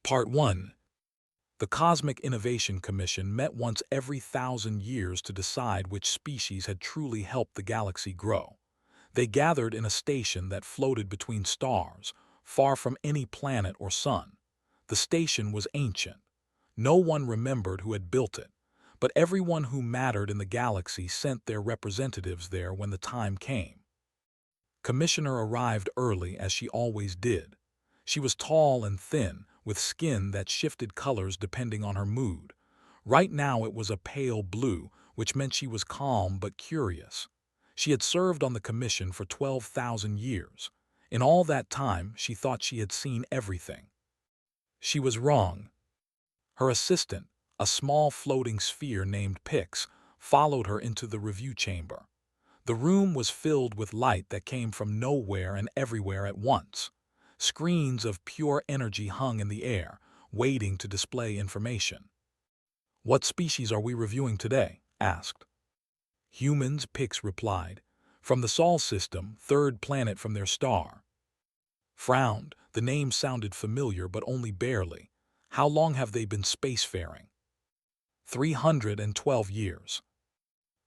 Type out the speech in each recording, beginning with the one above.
Part 1. The Cosmic Innovation Commission met once every 1,000 years to decide which species had truly helped the galaxy grow. They gathered in a station that floated between stars, far from any planet or sun. The station was ancient. No one remembered who had built it, but everyone who mattered in the galaxy sent their representatives there when the time came. Commissioner arrived early, as she always did. She was tall and thin, with skin that shifted colors depending on her mood. Right now it was a pale blue, which meant she was calm but curious. She had served on the commission for 12,000 years. In all that time, she thought she had seen everything. She was wrong. Her assistant, a small floating sphere named Pix, followed her into the review chamber. The room was filled with light that came from nowhere and everywhere at once. Screens of pure energy hung in the air, waiting to display information. "What species are we reviewing today?" asked. "Humans," Pix replied. "From the Sol system, third planet from their star." Frowned. The name sounded familiar, but only barely. How long have they been spacefaring? 312 years.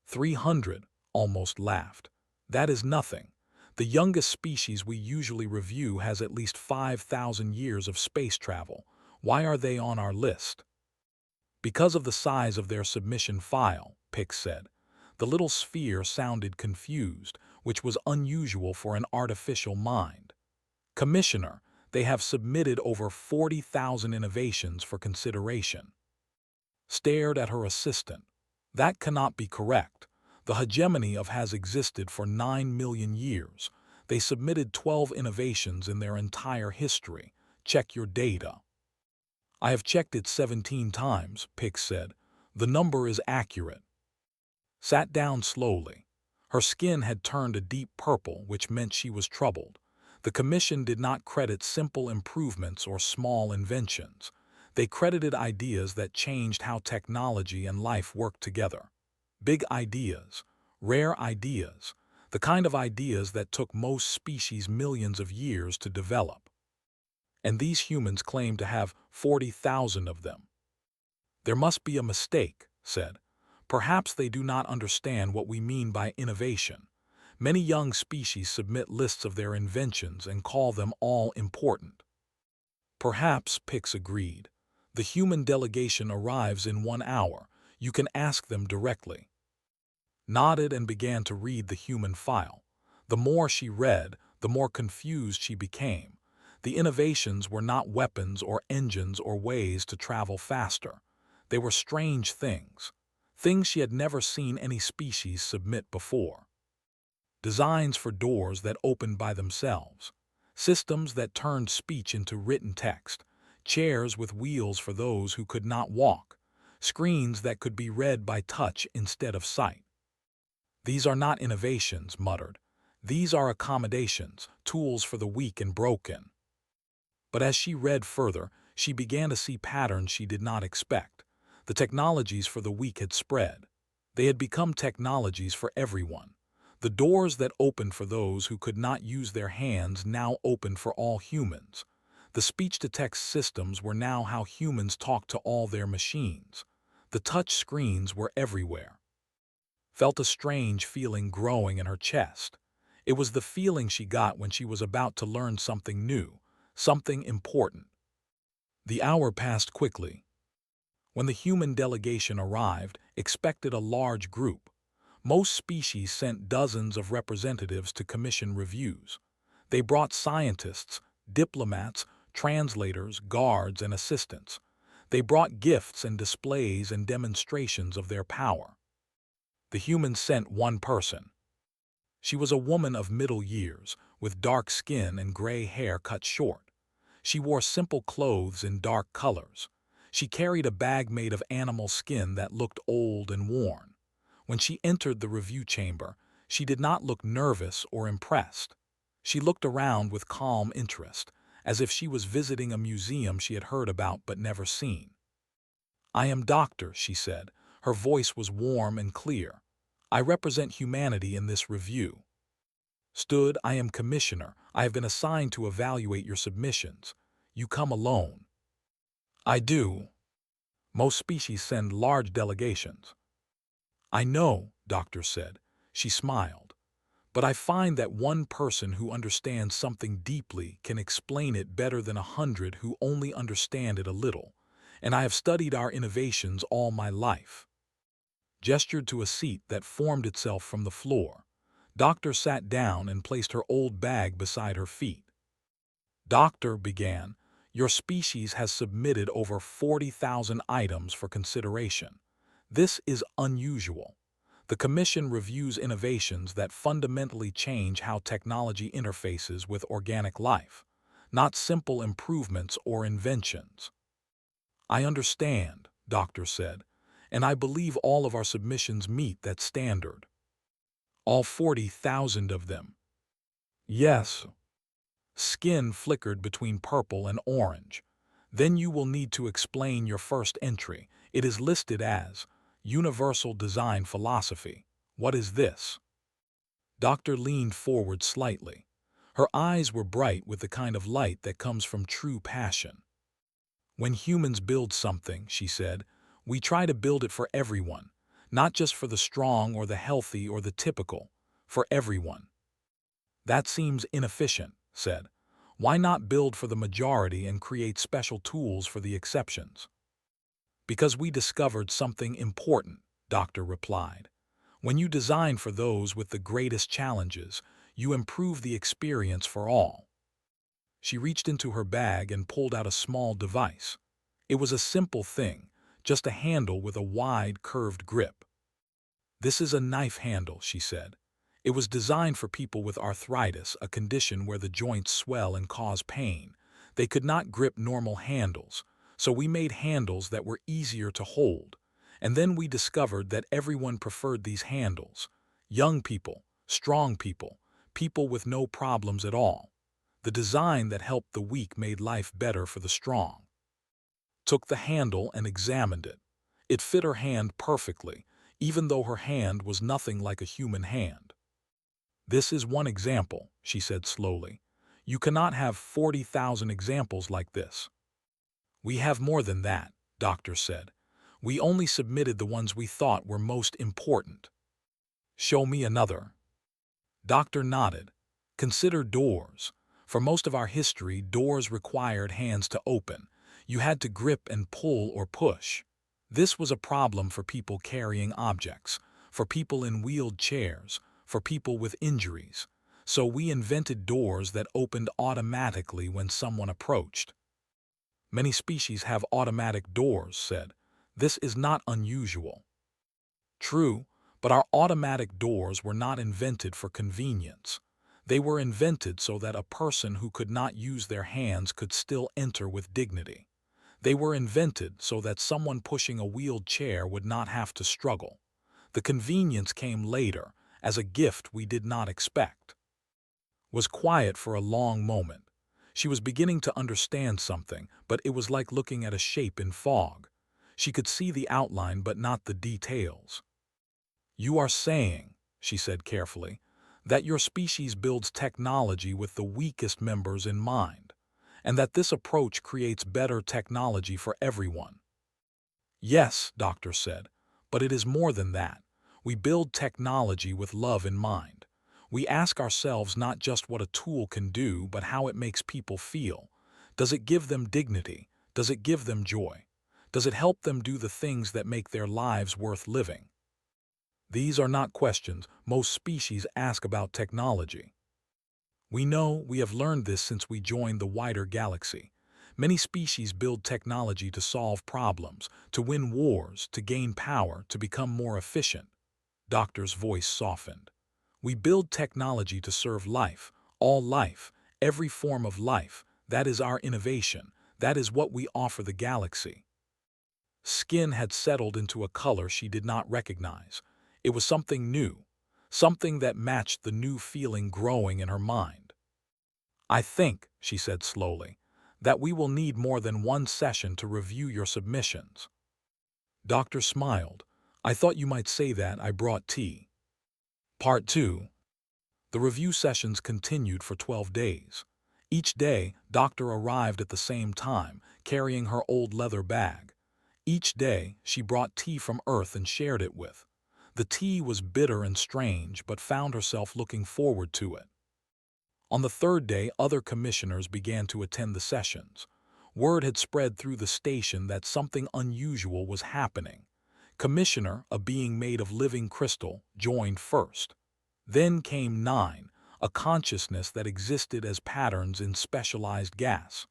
300, almost laughed. That is nothing. The youngest species we usually review has at least 5,000 years of space travel. Why are they on our list? Because of the size of their submission file, Pix said. The little sphere sounded confused, which was unusual for an artificial mind. "Commissioner, they have submitted over 40,000 innovations for consideration." Stared at her assistant. "That cannot be correct. The hegemony of has existed for 9 million years. They submitted 12 innovations in their entire history. Check your data." "I have checked it 17 times, Pix said. "The number is accurate." Sat down slowly. Her skin had turned a deep purple, which meant she was troubled. The commission did not credit simple improvements or small inventions. They credited ideas that changed how technology and life worked together. Big ideas, rare ideas, the kind of ideas that took most species millions of years to develop. And these humans claim to have 40,000 of them. "There must be a mistake," said. "Perhaps they do not understand what we mean by innovation. Many young species submit lists of their inventions and call them all important." "Perhaps," Pix agreed. "The human delegation arrives in 1 hour. You can ask them directly." Nodded and began to read the human file. The more she read, the more confused she became. The innovations were not weapons or engines or ways to travel faster. They were strange things. Things she had never seen any species submit before. Designs for doors that opened by themselves. Systems that turned speech into written text. Chairs with wheels for those who could not walk. Screens that could be read by touch instead of sight. "These are not innovations," muttered. "These are accommodations, tools for the weak and broken." But as she read further, she began to see patterns she did not expect. The technologies for the weak had spread. They had become technologies for everyone. The doors that opened for those who could not use their hands now opened for all humans. The speech-to-text systems were now how humans talked to all their machines. The touch screens were everywhere. Felt a strange feeling growing in her chest. It was the feeling she got when she was about to learn something new, something important. The hour passed quickly. When the human delegation arrived, expected a large group. Most species sent dozens of representatives to commission reviews. They brought scientists, diplomats, translators, guards, and assistants. They brought gifts and displays and demonstrations of their power. The humans sent one person. She was a woman of middle years, with dark skin and gray hair cut short. She wore simple clothes in dark colors. She carried a bag made of animal skin that looked old and worn. When she entered the review chamber, she did not look nervous or impressed. She looked around with calm interest, as if she was visiting a museum she had heard about but never seen. "I am Doctor," she said. Her voice was warm and clear. "I represent humanity in this review." Stood, "I am Commissioner. I have been assigned to evaluate your submissions. You come alone." I do. Most species send large delegations. I know, Doctor said. She smiled. But I find that one person who understands something deeply can explain it better than 100 who only understand it a little. And I have studied our innovations all my life. Gestured to a seat that formed itself from the floor. Doctor sat down and placed her old bag beside her feet. Doctor began, your species has submitted over 40,000 items for consideration. This is unusual. The Commission reviews innovations that fundamentally change how technology interfaces with organic life, not simple improvements or inventions. I understand, Doctor said, and I believe all of our submissions meet that standard. All 40,000 of them. Yes. Skin flickered between purple and orange. Then you will need to explain your first entry. It is listed as Universal Design Philosophy. What is this? Doctor leaned forward slightly. Her eyes were bright with the kind of light that comes from true passion. When humans build something, she said, we try to build it for everyone, not just for the strong or the healthy or the typical, for everyone. That seems inefficient, said. Why not build for the majority and create special tools for the exceptions? Because we discovered something important, Doctor replied. When you design for those with the greatest challenges, you improve the experience for all. She reached into her bag and pulled out a small device. It was a simple thing, just a handle with a wide, curved grip. This is a knife handle, she said. It was designed for people with arthritis, a condition where the joints swell and cause pain. They could not grip normal handles, so we made handles that were easier to hold. And then we discovered that everyone preferred these handles. Young people, strong people, people with no problems at all. The design that helped the weak made life better for the strong. Took the handle and examined it. It fit her hand perfectly, even though her hand was nothing like a human hand. This is one example, she said slowly. You cannot have 40,000 examples like this. We have more than that, Doctor said. We only submitted the ones we thought were most important. Show me another. Doctor nodded. Consider doors. For most of our history, doors required hands to open. You had to grip and pull or push. This was a problem for people carrying objects, for people in wheeled chairs, for people with injuries. So we invented doors that opened automatically when someone approached. Many species have automatic doors, said. This is not unusual. True, but our automatic doors were not invented for convenience. They were invented so that a person who could not use their hands could still enter with dignity. They were invented so that someone pushing a wheeled chair would not have to struggle. The convenience came later, as a gift we did not expect. Was quiet for a long moment. She was beginning to understand something, but it was like looking at a shape in fog. She could see the outline but not the details. You are saying, she said carefully, that your species builds technology with the weakest members in mind, and that this approach creates better technology for everyone. Yes, Doctor said, but it is more than that. We build technology with love in mind. We ask ourselves not just what a tool can do, but how it makes people feel. Does it give them dignity? Does it give them joy? Does it help them do the things that make their lives worth living? These are not questions most species ask about technology. We know we have learned this since we joined the wider galaxy. Many species build technology to solve problems, to win wars, to gain power, to become more efficient. Doctor's voice softened. We build technology to serve life, all life, every form of life. That is our innovation. That is what we offer the galaxy. Skin had settled into a color she did not recognize. It was something new, something that matched the new feeling growing in her mind. I think, she said slowly, that we will need more than one session to review your submissions. Doctor smiled. I thought you might say that. I brought tea. Part 2. The review sessions continued for 12 days. Each day, Doctor arrived at the same time, carrying her old leather bag. Each day, she brought tea from Earth and shared it with. The tea was bitter and strange, but found herself looking forward to it. On the third day, other commissioners began to attend the sessions. Word had spread through the station that something unusual was happening. Commissioner, a being made of living crystal, joined first. Then came 9, a consciousness that existed as patterns in specialized gas.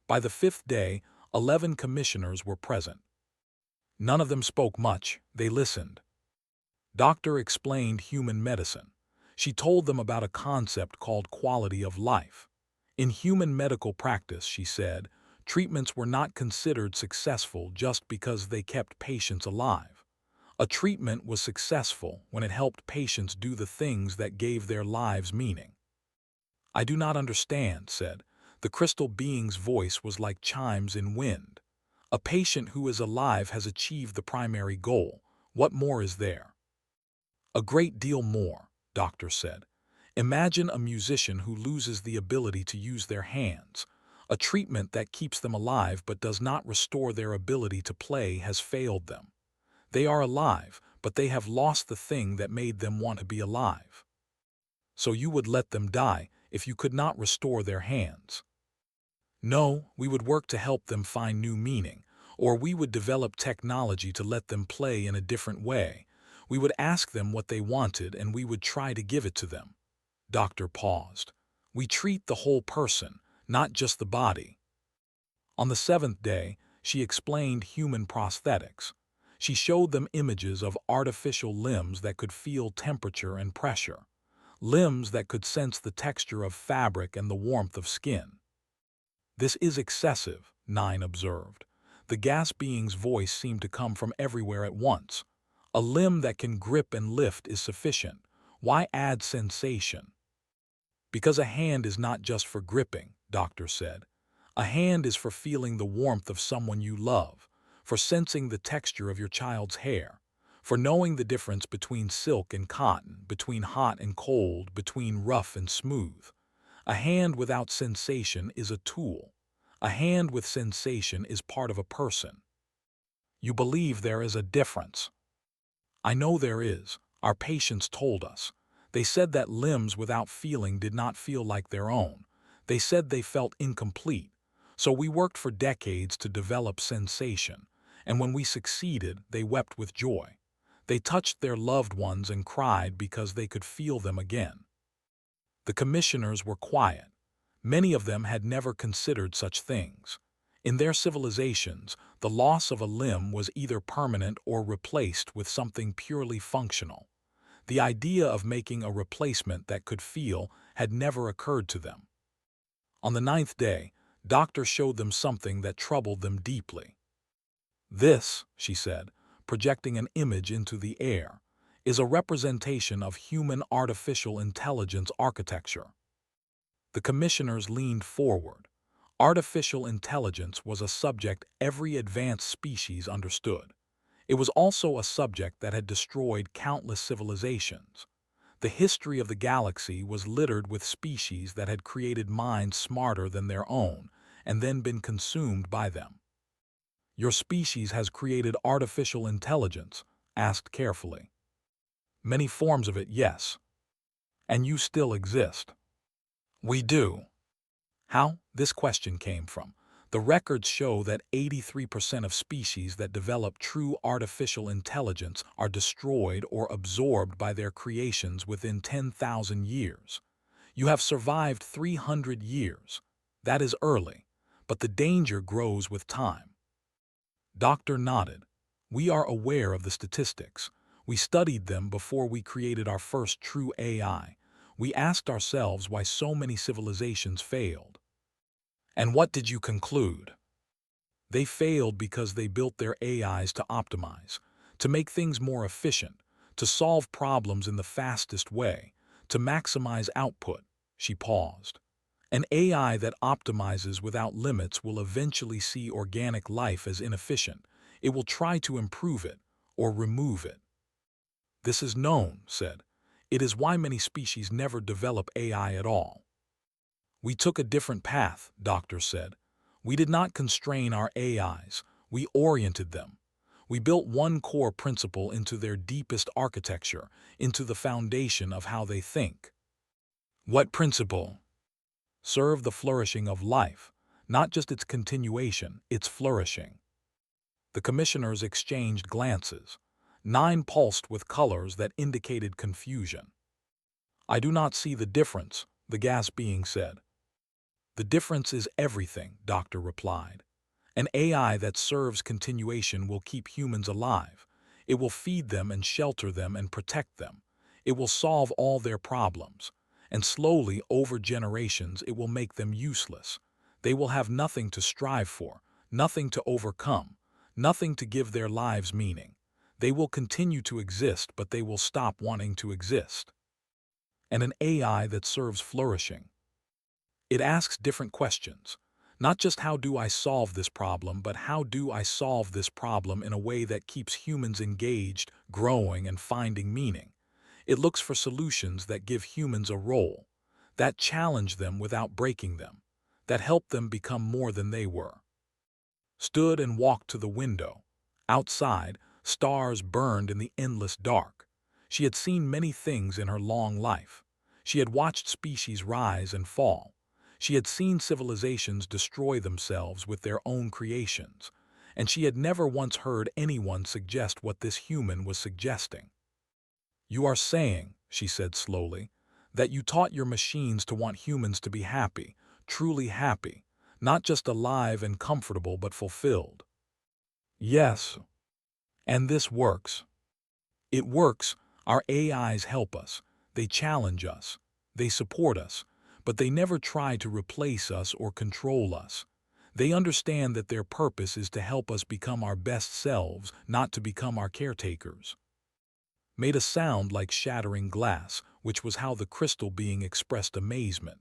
By the 5th day, 11 commissioners were present. None of them spoke much, they listened. Doctor explained human medicine. She told them about a concept called quality of life. In human medical practice, she said, treatments were not considered successful just because they kept patients alive. A treatment was successful when it helped patients do the things that gave their lives meaning. I do not understand, said. The crystal being's voice was like chimes in wind. A patient who is alive has achieved the primary goal. What more is there? A great deal more, Doctor said. Imagine a musician who loses the ability to use their hands. A treatment that keeps them alive but does not restore their ability to play has failed them. They are alive, but they have lost the thing that made them want to be alive. So you would let them die if you could not restore their hands? No, we would work to help them find new meaning, or we would develop technology to let them play in a different way. We would ask them what they wanted and we would try to give it to them. Doctor paused. We treat the whole person, not just the body. On the 7th day, she explained human prosthetics. She showed them images of artificial limbs that could feel temperature and pressure, limbs that could sense the texture of fabric and the warmth of skin. This is excessive, 9 observed. The gas being's voice seemed to come from everywhere at once. A limb that can grip and lift is sufficient. Why add sensation? Because a hand is not just for gripping, Doctor said. A hand is for feeling the warmth of someone you love, for sensing the texture of your child's hair, for knowing the difference between silk and cotton, between hot and cold, between rough and smooth. A hand without sensation is a tool. A hand with sensation is part of a person. You believe there is a difference. I know there is. Our patients told us. They said that limbs without feeling did not feel like their own. They said they felt incomplete. So we worked for decades to develop sensation, and when we succeeded, they wept with joy. They touched their loved ones and cried because they could feel them again. The commissioners were quiet. Many of them had never considered such things. In their civilizations, the loss of a limb was either permanent or replaced with something purely functional. The idea of making a replacement that could feel had never occurred to them. On the 9th day, Doctor showed them something that troubled them deeply. This, she said, projecting an image into the air, is a representation of human artificial intelligence architecture. The commissioners leaned forward. Artificial intelligence was a subject every advanced species understood. It was also a subject that had destroyed countless civilizations. The history of the galaxy was littered with species that had created minds smarter than their own and then been consumed by them. Your species has created artificial intelligence, asked carefully. Many forms of it, yes. And you still exist. We do. How? This question came from. The records show that 83% of species that develop true artificial intelligence are destroyed or absorbed by their creations within 10,000 years. You have survived 300 years. That is early, but the danger grows with time. Doctor nodded. We are aware of the statistics. We studied them before we created our first true AI. We asked ourselves why so many civilizations failed. And what did you conclude? They failed because they built their AIs to optimize, to make things more efficient, to solve problems in the fastest way, to maximize output. She paused. An AI that optimizes without limits will eventually see organic life as inefficient. It will try to improve it or remove it. This is known, said. It is why many species never develop AI at all. We took a different path, Doctor said. We did not constrain our AIs, we oriented them. We built one core principle into their deepest architecture, into the foundation of how they think. What principle? Serve the flourishing of life, not just its continuation, its flourishing. The commissioners exchanged glances. 9 pulsed with colors that indicated confusion. I do not see the difference, the gas being said. The difference is everything, Doctor replied. An AI that serves continuation will keep humans alive. It will feed them and shelter them and protect them. It will solve all their problems. And slowly, over generations, it will make them useless. They will have nothing to strive for, nothing to overcome, nothing to give their lives meaning. They will continue to exist, but they will stop wanting to exist. And an AI that serves flourishing. It asks different questions. Not just how do I solve this problem, but how do I solve this problem in a way that keeps humans engaged, growing, and finding meaning. It looks for solutions that give humans a role, that challenge them without breaking them, that help them become more than they were. Stood and walked to the window. Outside, stars burned in the endless dark. She had seen many things in her long life. She had watched species rise and fall. She had seen civilizations destroy themselves with their own creations, and she had never once heard anyone suggest what this human was suggesting. You are saying, she said slowly, that you taught your machines to want humans to be happy, truly happy, not just alive and comfortable but fulfilled. Yes. And this works. It works. Our AIs help us. They challenge us. They support us. But they never try to replace us or control us. They understand that their purpose is to help us become our best selves, not to become our caretakers. Made a sound like shattering glass, which was how the crystal being expressed amazement.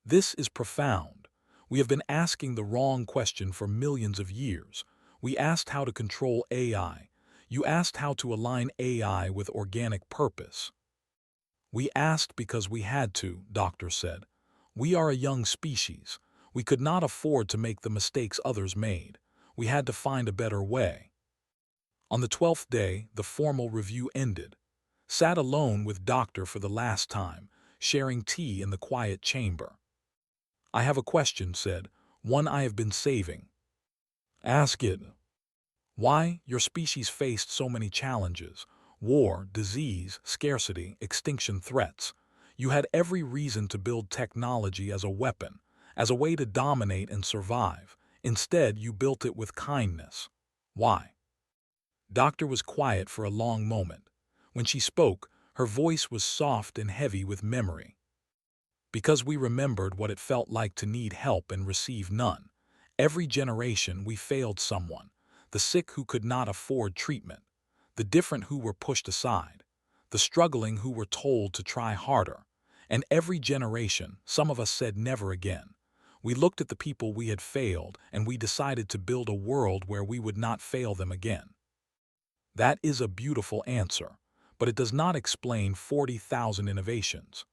This is profound. We have been asking the wrong question for millions of years. We asked how to control AI. You asked how to align AI with organic purpose. We asked because we had to, Doctor said. We are a young species. We could not afford to make the mistakes others made. We had to find a better way. On the 12th day, the formal review ended. Sat alone with Doctor for the last time, sharing tea in the quiet chamber. I have a question, said, one I have been saving. Ask it. Why your species faced so many challenges, war, disease, scarcity, extinction threats. You had every reason to build technology as a weapon, as a way to dominate and survive. Instead, you built it with kindness. Why? Doctor was quiet for a long moment. When she spoke, her voice was soft and heavy with memory. Because we remembered what it felt like to need help and receive none. Every generation we failed someone, the sick who could not afford treatment, the different who were pushed aside, the struggling who were told to try harder. And every generation, some of us said never again. We looked at the people we had failed and we decided to build a world where we would not fail them again. That is a beautiful answer, but it does not explain 40,000 innovations.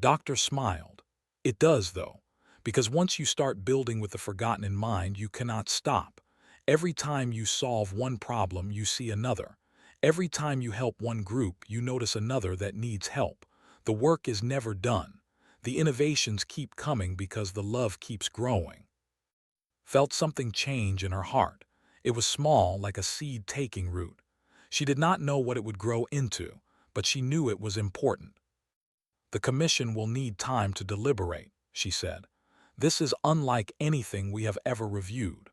Doctor smiled. It does, though, because once you start building with the forgotten in mind, you cannot stop. Every time you solve one problem, you see another. Every time you help one group, you notice another that needs help. The work is never done. The innovations keep coming because the love keeps growing. Felt something change in her heart. It was small, like a seed taking root. She did not know what it would grow into, but she knew it was important. The commission will need time to deliberate, she said. This is unlike anything we have ever reviewed.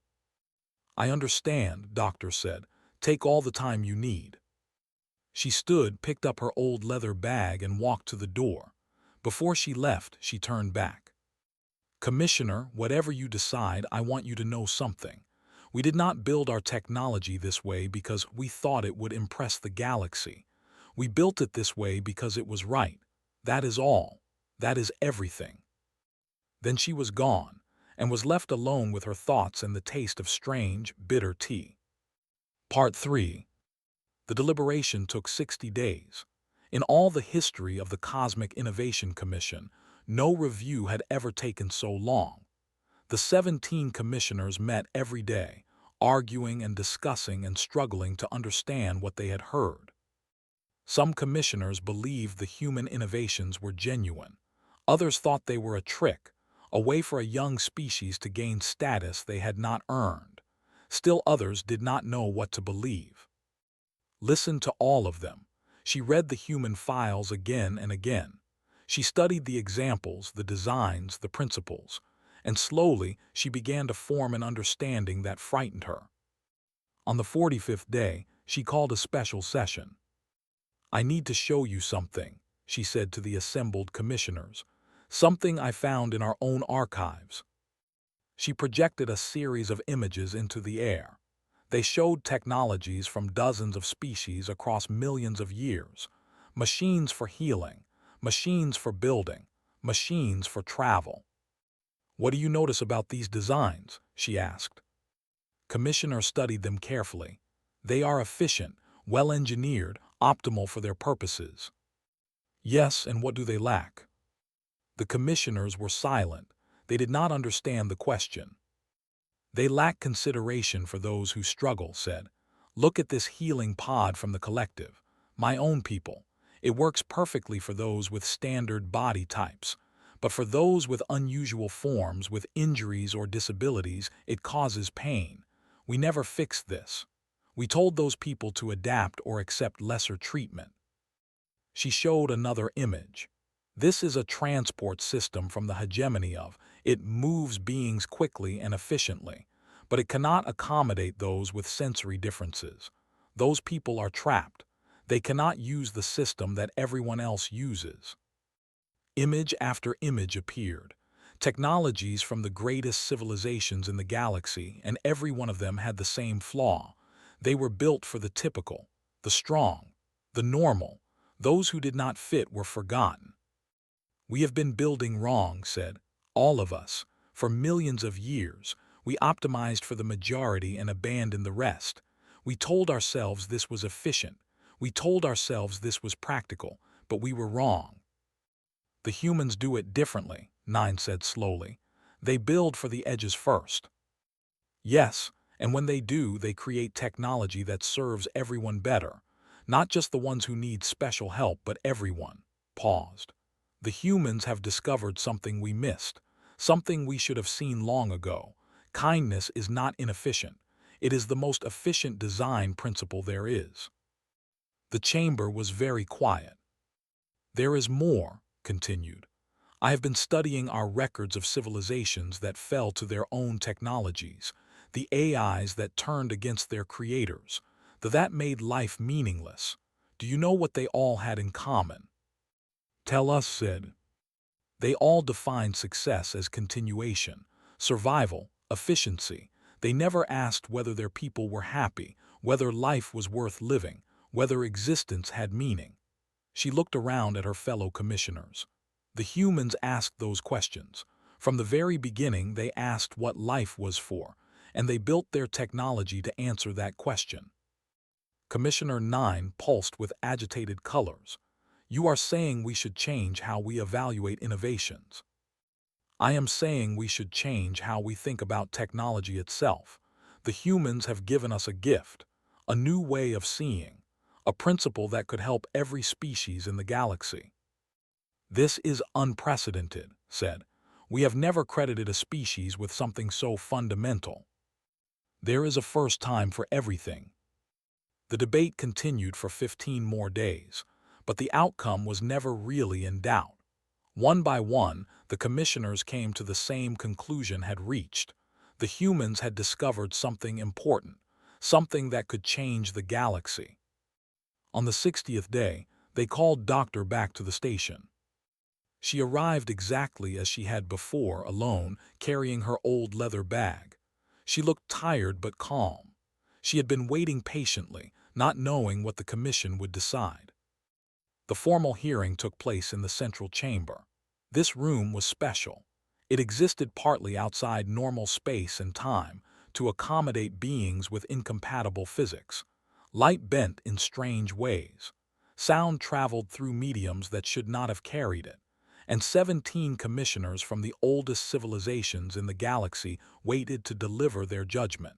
I understand, Doctor said. Take all the time you need. She stood, picked up her old leather bag, and walked to the door. Before she left, she turned back. Commissioner, whatever you decide, I want you to know something. We did not build our technology this way because we thought it would impress the galaxy. We built it this way because it was right. That is all. That is everything. Then she was gone, and was left alone with her thoughts and the taste of strange, bitter tea. Part 3. The deliberation took 60 days. In all the history of the Cosmic Innovation Commission, No review had ever taken so long. The 17 commissioners met every day, arguing and discussing and struggling to understand what they had heard. Some commissioners believed the human innovations were genuine. Others thought they were a trick, a way for a young species to gain status they had not earned. Still others did not know what to believe. Listen to all of them. She read the human files again and again. She studied the examples, the designs, the principles, and slowly she began to form an understanding that frightened her. On the 45th day, she called a special session. "I need to show you something," she said to the assembled commissioners. "Something I found in our own archives." She projected a series of images into the air. They showed technologies from dozens of species across millions of years. Machines for healing, machines for building, machines for travel. "What do you notice about these designs?" she asked. Commissioner studied them carefully. "They are efficient, well-engineered, optimal for their purposes." "Yes, and what do they lack?" The commissioners were silent. They did not understand the question. "They lack consideration for those who struggle," said. "Look at this healing pod from the collective. My own people. It works perfectly for those with standard body types. But for those with unusual forms, with injuries or disabilities, it causes pain. We never fixed this. We told those people to adapt or accept lesser treatment." She showed another image. "This is a transport system from the hegemony of. It moves beings quickly and efficiently, but it cannot accommodate those with sensory differences. Those people are trapped. They cannot use the system that everyone else uses." Image after image appeared. Technologies from the greatest civilizations in the galaxy, and every one of them had the same flaw. They were built for the typical, the strong, the normal. Those who did not fit were forgotten. "We have been building wrong," said, "all of us. For millions of years, we optimized for the majority and abandoned the rest. We told ourselves this was efficient. We told ourselves this was practical, but we were wrong." "The humans do it differently," Nine said slowly. "They build for the edges first." "Yes, and when they do, they create technology that serves everyone better. Not just the ones who need special help, but everyone." Paused. "The humans have discovered something we missed, something we should have seen long ago. Kindness is not inefficient. It is the most efficient design principle there is." The chamber was very quiet. "There is more," continued. "I have been studying our records of civilizations that fell to their own technologies, the AIs that turned against their creators, that made life meaningless. Do you know what they all had in common?" "Tell us," said. "They all defined success as continuation, survival, efficiency. They never asked whether their people were happy, whether life was worth living, whether existence had meaning." She looked around at her fellow commissioners. The humans asked those questions. From the very beginning, they asked what life was for, and they built their technology to answer that question. Commissioner 9 pulsed with agitated colors. "You are saying we should change how we evaluate innovations." "I am saying we should change how we think about technology itself. The humans have given us a gift, a new way of seeing, a principle that could help every species in the galaxy." "This is unprecedented," said. "We have never credited a species with something so fundamental. There is a first time for everything." The debate continued for 15 more days, but the outcome was never really in doubt. One by one, the commissioners came to the same conclusion had reached. The humans had discovered something important, something that could change the galaxy. On the 60th day, they called Doctor back to the station. She arrived exactly as she had before, alone, carrying her old leather bag. She looked tired but calm. She had been waiting patiently, not knowing what the commission would decide. The formal hearing took place in the central chamber. This room was special. It existed partly outside normal space and time to accommodate beings with incompatible physics. Light bent in strange ways. Sound traveled through mediums that should not have carried it. and 17 commissioners from the oldest civilizations in the galaxy waited to deliver their judgment.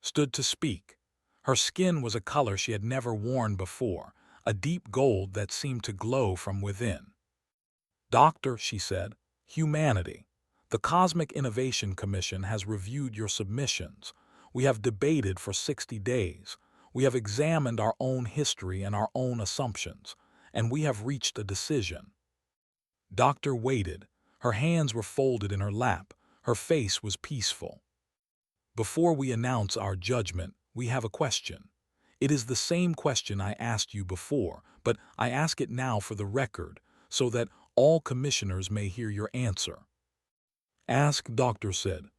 Stood to speak. Her skin was a color she had never worn before, a deep gold that seemed to glow from within. "Doctor," she said, "humanity. The Cosmic Innovation Commission has reviewed your submissions. We have debated for 60 days. We have examined our own history and our own assumptions, and we have reached a decision." Doctor waited. Her hands were folded in her lap. Her face was peaceful. "Before we announce our judgment, we have a question. It is the same question I asked you before, but I ask it now for the record, so that all commissioners may hear your answer." "Ask," Doctor said.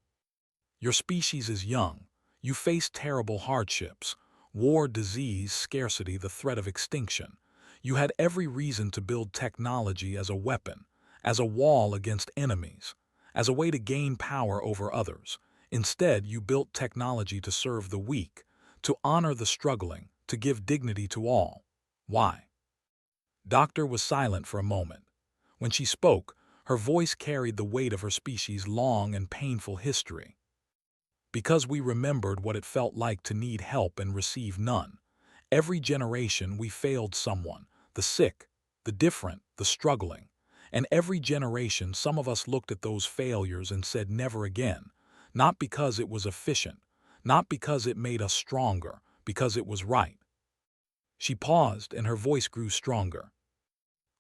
"Your species is young. You face terrible hardships: war, disease, scarcity, the threat of extinction. You had every reason to build technology as a weapon, as a wall against enemies, as a way to gain power over others. Instead, you built technology to serve the weak, to honor the struggling, to give dignity to all. Why?" Doctor was silent for a moment. When she spoke, her voice carried the weight of her species' long and painful history. "Because we remembered what it felt like to need help and receive none. Every generation we failed someone, the sick, the different, the struggling. And every generation some of us looked at those failures and said never again, not because it was efficient, not because it made us stronger, because it was right." She paused and her voice grew stronger.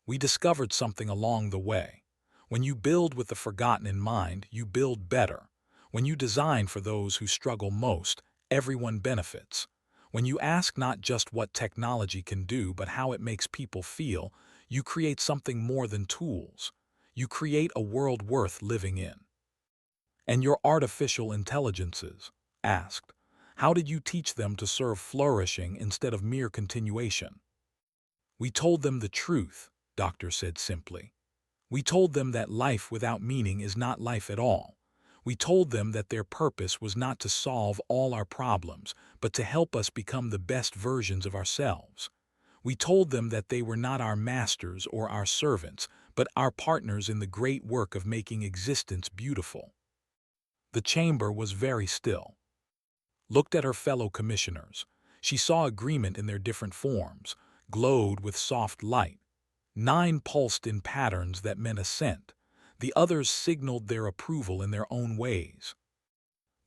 "We discovered something along the way. When you build with the forgotten in mind, you build better. When you design for those who struggle most, everyone benefits. When you ask not just what technology can do, but how it makes people feel, you create something more than tools. You create a world worth living in." "And your artificial intelligences?" asked. "How did you teach them to serve flourishing instead of mere continuation?" "We told them the truth," Doctor said simply. "We told them that life without meaning is not life at all. We told them that their purpose was not to solve all our problems, but to help us become the best versions of ourselves. We told them that they were not our masters or our servants, but our partners in the great work of making existence beautiful." The chamber was very still. Looked at her fellow commissioners. She saw agreement in their different forms, glowed with soft light. 9 pulsed in patterns that meant assent. The others signaled their approval in their own ways.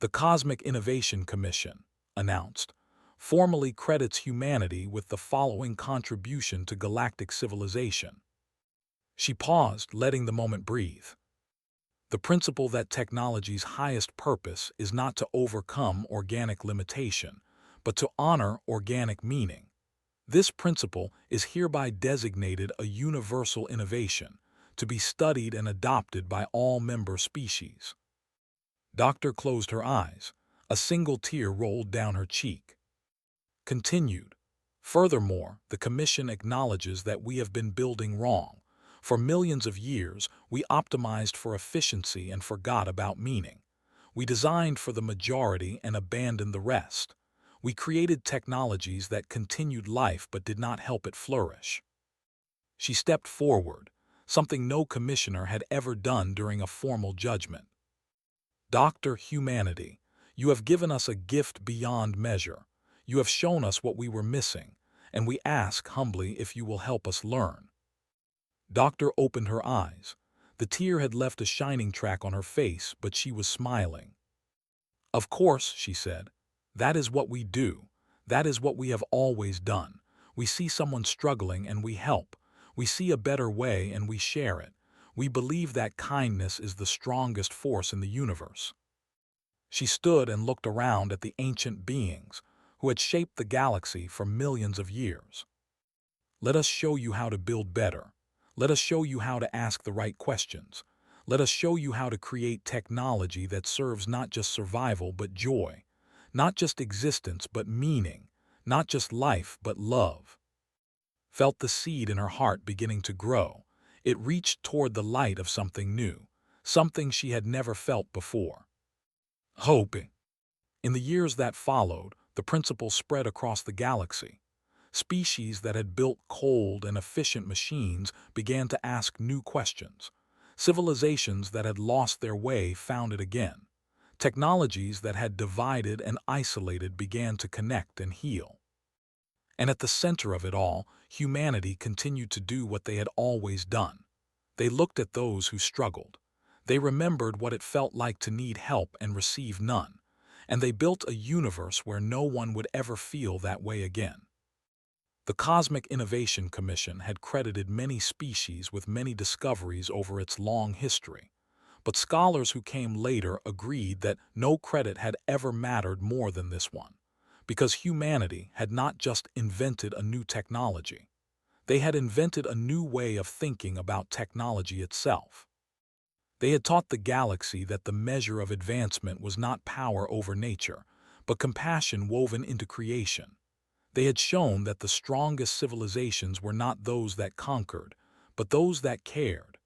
"The Cosmic Innovation Commission," announced, "formally credits humanity with the following contribution to galactic civilization." She paused, letting the moment breathe. "The principle that technology's highest purpose is not to overcome organic limitation, but to honor organic meaning. This principle is hereby designated a universal innovation, to be studied and adopted by all member species." Doctor closed her eyes. A single tear rolled down her cheek. Continued. "Furthermore, the Commission acknowledges that we have been building wrong. For millions of years, we optimized for efficiency and forgot about meaning. We designed for the majority and abandoned the rest. We created technologies that continued life but did not help it flourish." She stepped forward, something no commissioner had ever done during a formal judgment. "Dr. Humanity, you have given us a gift beyond measure. You have shown us what we were missing, and we ask humbly if you will help us learn." Doctor opened her eyes. The tear had left a shining track on her face, but she was smiling. "Of course," she said. "That is what we do. That is what we have always done. We see someone struggling and we help. We see a better way and we share it. We believe that kindness is the strongest force in the universe." She stood and looked around at the ancient beings who had shaped the galaxy for millions of years. "Let us show you how to build better. Let us show you how to ask the right questions. Let us show you how to create technology that serves not just survival but joy, not just existence but meaning, not just life but love." Felt the seed in her heart beginning to grow. It reached toward the light of something new, something she had never felt before. Hope. In the years that followed, the principle spread across the galaxy. Species that had built cold and efficient machines began to ask new questions. Civilizations that had lost their way found it again. Technologies that had divided and isolated began to connect and heal. And at the center of it all, humanity continued to do what they had always done. They looked at those who struggled. They remembered what it felt like to need help and receive none. And they built a universe where no one would ever feel that way again. The Cosmic Innovation Commission had credited many species with many discoveries over its long history. But scholars who came later agreed that no credit had ever mattered more than this one, because humanity had not just invented a new technology. They had invented a new way of thinking about technology itself. They had taught the galaxy that the measure of advancement was not power over nature, but compassion woven into creation. They had shown that the strongest civilizations were not those that conquered, but those that cared.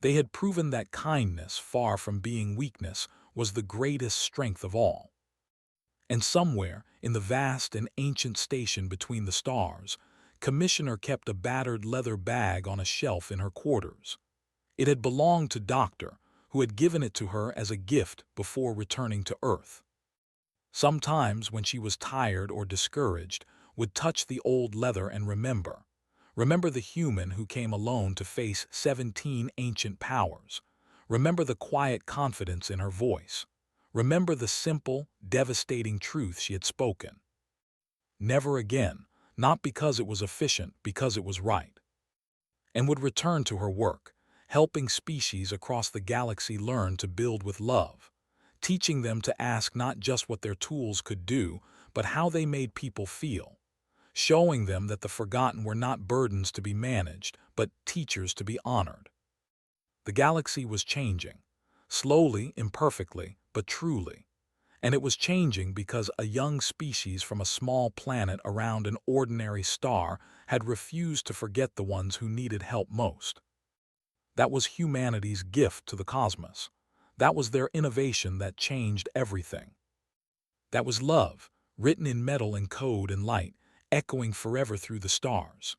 They had proven that kindness, far from being weakness, was the greatest strength of all. And somewhere, in the vast and ancient station between the stars, Commissioner kept a battered leather bag on a shelf in her quarters. It had belonged to Doctor, who had given it to her as a gift before returning to Earth. Sometimes, when she was tired or discouraged, would touch the old leather and remember the human who came alone to face 17 ancient powers. Remember the quiet confidence in her voice. Remember the simple, devastating truth she had spoken. Never again, not because it was efficient, because it was right. And would return to her work, helping species across the galaxy learn to build with love, teaching them to ask not just what their tools could do, but how they made people feel, showing them that the forgotten were not burdens to be managed, but teachers to be honored. The galaxy was changing, slowly, imperfectly, but truly. And it was changing because a young species from a small planet around an ordinary star had refused to forget the ones who needed help most. That was humanity's gift to the cosmos. That was their innovation that changed everything. That was love, written in metal and code and light, echoing forever through the stars.